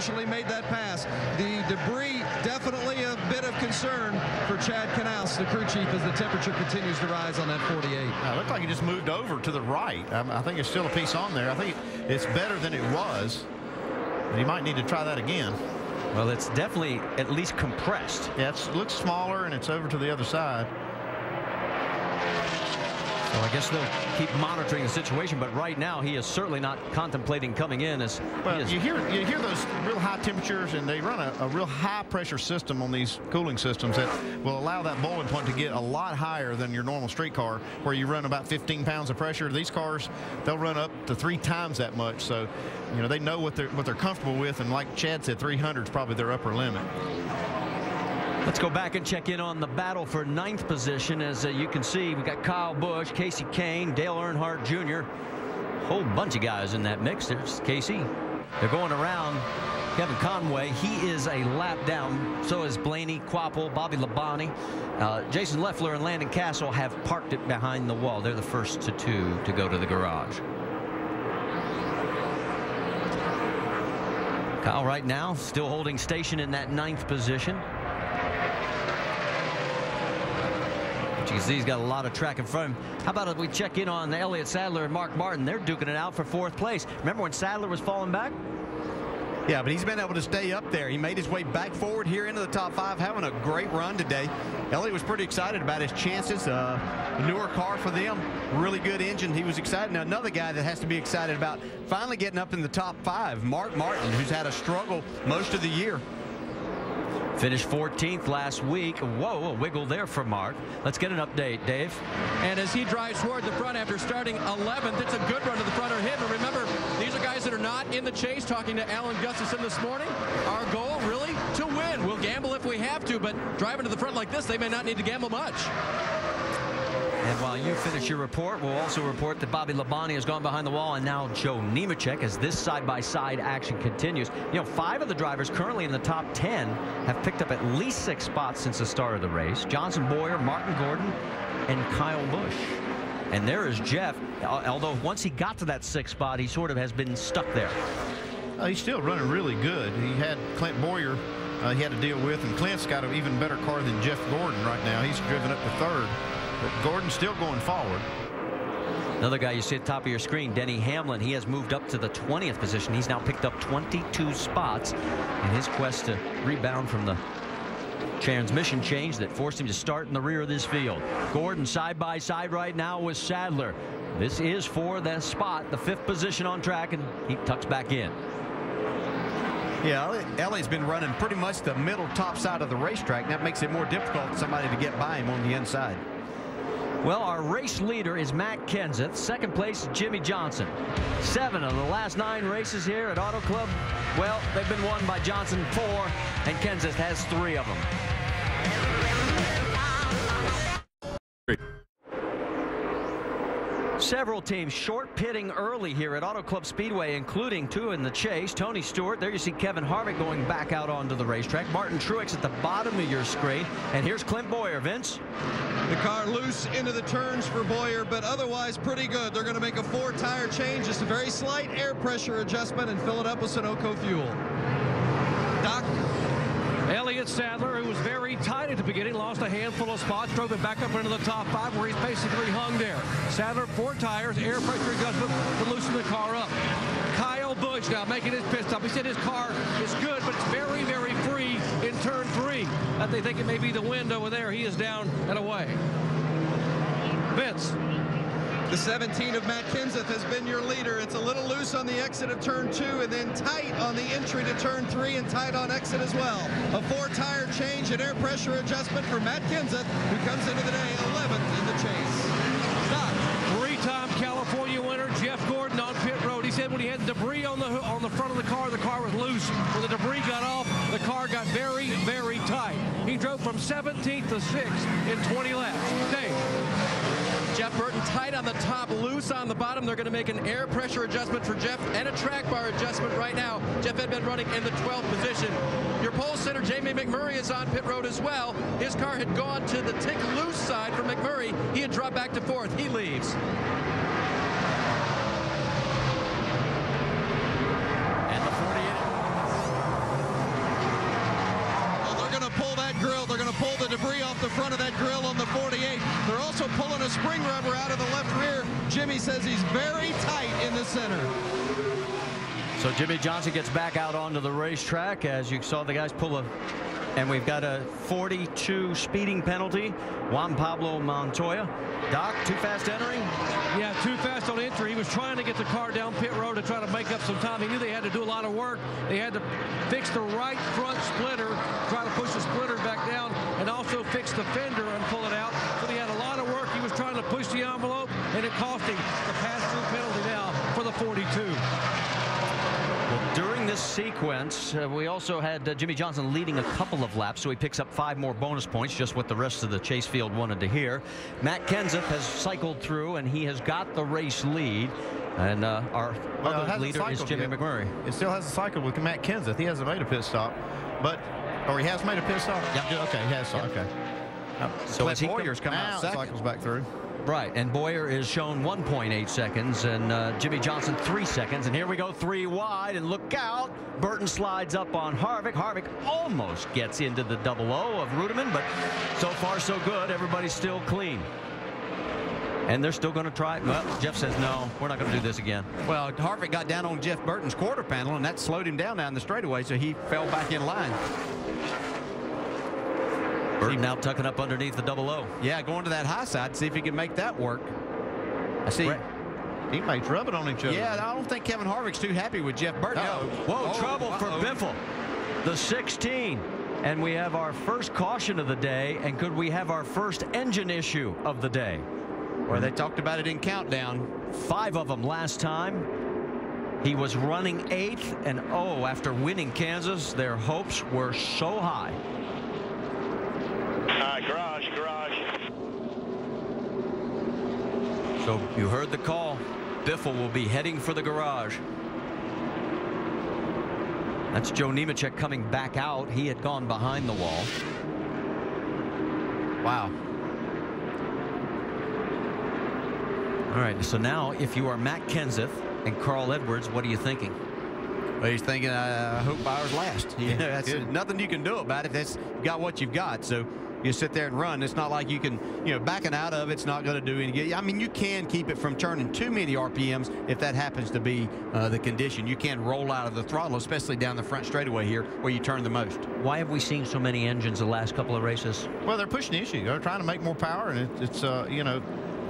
unfortunately made that pass. The debris definitely a bit of concern for Chad Knaus, the crew chief, as the temperature continues to rise on that 48. It looked like he just moved over to the right. I think there's still a piece on there. I think it's better than it was. But he might need to try that again. Well, it's definitely at least compressed. Yeah, it looks smaller, and it's over to the other side. So I guess they'll keep monitoring the situation, but right now he is certainly not contemplating coming in. As well, you hear those real high temperatures, and they run a real high pressure system on these cooling systems that will allow that boiling point to get a lot higher than your normal street car, where you run about 15 pounds of pressure. These cars, they'll run up to 3 times that much. So, you know, they know what they're comfortable with, and like Chad said, 300 is probably their upper limit. Let's go back and check in on the battle for 9th position. As you can see, we got Kyle Busch, Casey Kane, Dale Earnhardt Jr. Whole bunch of guys in that mix. There's Casey. They're going around. Kevin Conway, he is a lap down. So is Blaney, Quapple, Bobby Labonte. Jason Leffler and Landon Castle have parked it behind the wall. They're the first two to go to the garage. Kyle right now still holding station in that 9th position. You can see he's got a lot of track in front of him. How about if we check in on Elliott Sadler and Mark Martin? They're duking it out for 4th place. Remember when Sadler was falling back? Yeah, but he's been able to stay up there. He made his way back forward here into the top 5, having a great run today. Elliott was pretty excited about his chances. A newer car for them, really good engine. He was excited. Now, another guy that has to be excited about finally getting up in the top 5, Mark Martin, who's had a struggle most of the year. Finished 14th last week. Whoa, a wiggle there for Mark. Let's get an update, Dave. And as he drives toward the front after starting 11th, it's a good run to the front of him. And remember, these are guys that are not in the chase. Talking to Alan Gustafson this morning, our goal really to win. We'll gamble if we have to, but driving to the front like this, they may not need to gamble much. And while you finish your report, we'll also report that Bobby Labonte has gone behind the wall, and now Joe Nemechek, as this side-by-side action continues. You know, 5 of the drivers currently in the top 10 have picked up at least 6 spots since the start of the race. Johnson Boyer, Martin Gordon, and Kyle Busch. And there is Jeff, although once he got to that 6th spot, he sort of has been stuck there. He's still running really good. He had Clint Boyer he had to deal with, and Clint's got an even better car than Jeff Gordon right now. He's driven up to 3rd. But Gordon's still going forward. Another guy you see at the top of your screen, Denny Hamlin. He has moved up to the 20th position. He's now picked up 22 spots in his quest to rebound from the transmission change that forced him to start in the rear of this field. Gordon side by side right now with Sadler. This is for the spot, the 5th position on track, and he tucks back in. Yeah, Elliott's been running pretty much the middle top side of the racetrack. That makes it more difficult for somebody to get by him on the inside. Well, our race leader is Matt Kenseth. 2nd place, Jimmy Johnson. 7 of the last 9 races here at Auto Club, well, they've been won by Johnson 4, and Kenseth has 3 of them. Several teams short pitting early here at Auto Club Speedway, including 2 in the chase. Tony Stewart, there you see Kevin Harvick going back out onto the racetrack. Martin Truex at the bottom of your screen. And here's Clint Boyer, Vince. The car loose into the turns for Boyer, but otherwise pretty good. They're going to make a 4-tire change, just a very slight air pressure adjustment, and fill it up with Sunoco fuel. Doc? Elliott Sadler, who was very tight at the beginning, lost a handful of spots, drove it back up into the top 5 where he's basically hung there. Sadler, 4 tires, air pressure adjustment to loosen the car up. Kyle Busch now making his pit stop. He said his car is good, but it's very, very free in turn 3. They think it may be the wind over there. He is down and away. Vince. The 17 of Matt Kenseth has been your leader. It's a little loose on the exit of turn 2 and then tight on the entry to turn 3 and tight on exit as well. A 4-tire change and air pressure adjustment for Matt Kenseth, who comes into the day 11th in the chase. Doc. 3-time California winner Jeff Gordon on pit road. He said when he had debris on the front of the car was loose. When the debris got off, the car got very, very tight. He drove from 17th to 6th in 20 laps. Dave. Jeff Burton tight on the top, loose on the bottom. They're going to make an air pressure adjustment for Jeff and a track bar adjustment right now. Jeff had been running in the 12th position. Your pole sitter, Jamie McMurray, is on pit road as well. His car had gone to the tick loose side for McMurray. He had dropped back to 4th. He leaves. And the going to pull the debris off the front of that grill on the 48. They're also pulling a spring rubber out of the left rear. Jimmy says he's very tight in the center. So Jimmy Johnson gets back out onto the racetrack as you saw the guys pull and we've got a 42 speeding penalty. Juan Pablo Montoya. Doc, too fast entering? Yeah, too fast on entry. He was trying to get the car down pit road to try to make up some time. He knew they had to do a lot of work. They had to fix the right front splitter, try to push the splitter back down, and also fix the fender and pull it out. So he had a lot of work. He was trying to push the envelope, and it cost him the pass-through penalty now for the 42. Well, during this sequence, we also had Jimmy Johnson leading a couple of laps, so he picks up 5 more bonus points, just what the rest of the chase field wanted to hear. Matt Kenseth has cycled through, and he has got the race lead. And our other leader is Jimmy McMurray. It still has a cycle with Matt Kenseth. He hasn't made a pit stop, or he has made a pit stop? Yeah. Okay, he has. Yep. Okay. So as he Boyer's come out, second. cycles back through. Right, and Boyer is shown 1.8 seconds, and Jimmy Johnson 3 seconds. And here we go 3 wide, and look out. Burton slides up on Harvick. Harvick almost gets into the 00 of Rudeman, but so far so good. Everybody's still clean. And they're still going to try it. Well, Jeff says, no, we're not going to do this again. Well, Harvick got down on Jeff Burton's quarter panel, and that slowed him down the straightaway, so he fell back in line. Burton now tucking up underneath the 00. Yeah, going to that high side, see if he can make that work. I see. Teammates rubbing on each other. Yeah, I don't think Kevin Harvick's too happy with Jeff Burton. Whoa, trouble for Biffle. The 16. And we have our first caution of the day. And could we have our first engine issue of the day? Or they talked about it in countdown. 5 of them last time. He was running 8th. And after winning Kansas, their hopes were so high. Garage. So you heard the call. Biffle will be heading for the garage. That's Joe Nemechek coming back out. He had gone behind the wall. Wow. All right, so now if you are Matt Kenseth and Carl Edwards, what are you thinking? Well, he's thinking, I hope ours last. You know, that's nothing you can do about it. That's got what you've got. So you sit there and run. It's not like you can, backing out of it's not going to do any good. I mean, you can keep it from turning too many RPMs if that happens to be the condition. You can roll out of the throttle, especially down the front straightaway here where you turn the most. Why have we seen so many engines the last couple of races? Well, they're pushing the issue. They're trying to make more power, and it's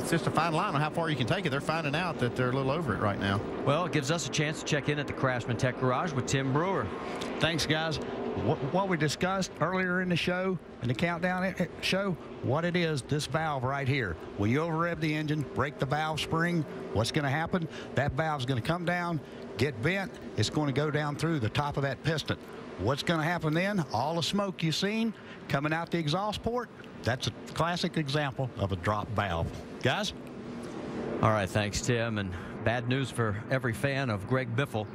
just a fine line on how far you can take it. They're finding out that they're a little over it right now. Well, it gives us a chance to check in at the Craftsman Tech Garage with Tim Brewer. Thanks, guys. What we discussed earlier in the show, in the countdown show, what it is, this valve right here. When you over rev the engine, break the valve spring, what's going to happen? That valve's going to come down, get bent. It's going to go down through the top of that piston. What's going to happen then? All the smoke you've seen coming out the exhaust port, that's a classic example of a drop valve. Guys? All right, thanks, Tim. And bad news for every fan of Greg Biffle,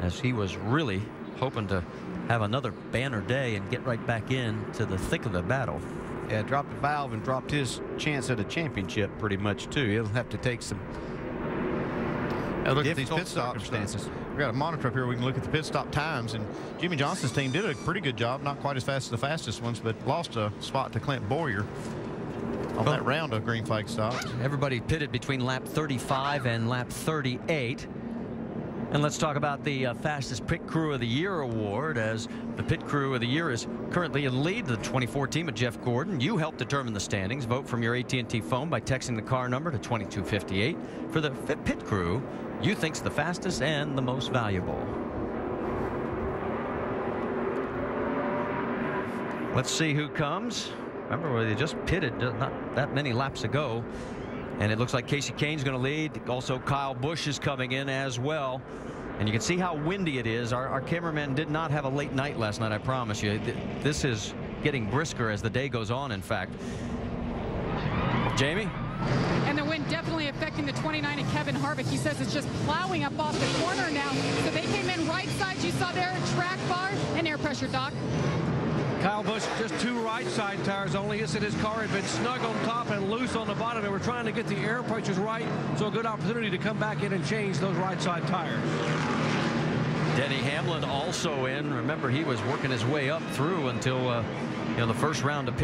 as he was really hoping to have another banner day and get right back into the thick of the battle. Yeah, dropped the valve and dropped his chance at a championship pretty much, too. He'll have to take some look at these difficult pit stops. circumstances. We've got a monitor up here. We can look at the pit stop times. And Jimmy Johnson's team did a pretty good job. Not quite as fast as the fastest ones, but lost a spot to Clint Boyer on that round of green flag stops. Everybody pitted between lap 35 and lap 38. And let's talk about the fastest pit crew of the year award, as the pit crew of the year is currently in lead, the 24 team of Jeff Gordon. You help determine the standings. Vote from your AT&T phone by texting the car number to 2258 for the pit crew you think's the fastest and the most valuable. Let's see who comes. Remember, they just pitted not that many laps ago. And it looks like Casey Kane's going to lead. Also, Kyle Busch is coming in as well. And you can see how windy it is. Our cameraman did not have a late night last night, I promise you. This is getting brisker as the day goes on, in fact. Jamie? And the wind definitely affecting the 29 and Kevin Harvick. He says it's just plowing up off the corner now. So they came in right side. You saw there, track bar and air pressure, Doc. Kyle Busch just 2 right side tires only. He said his car had been snug on top and loose on the bottom. They were trying to get the air pressures right, so a good opportunity to come back in and change those right side tires. Denny Hamlin also in. Remember, he was working his way up through until the first round of pit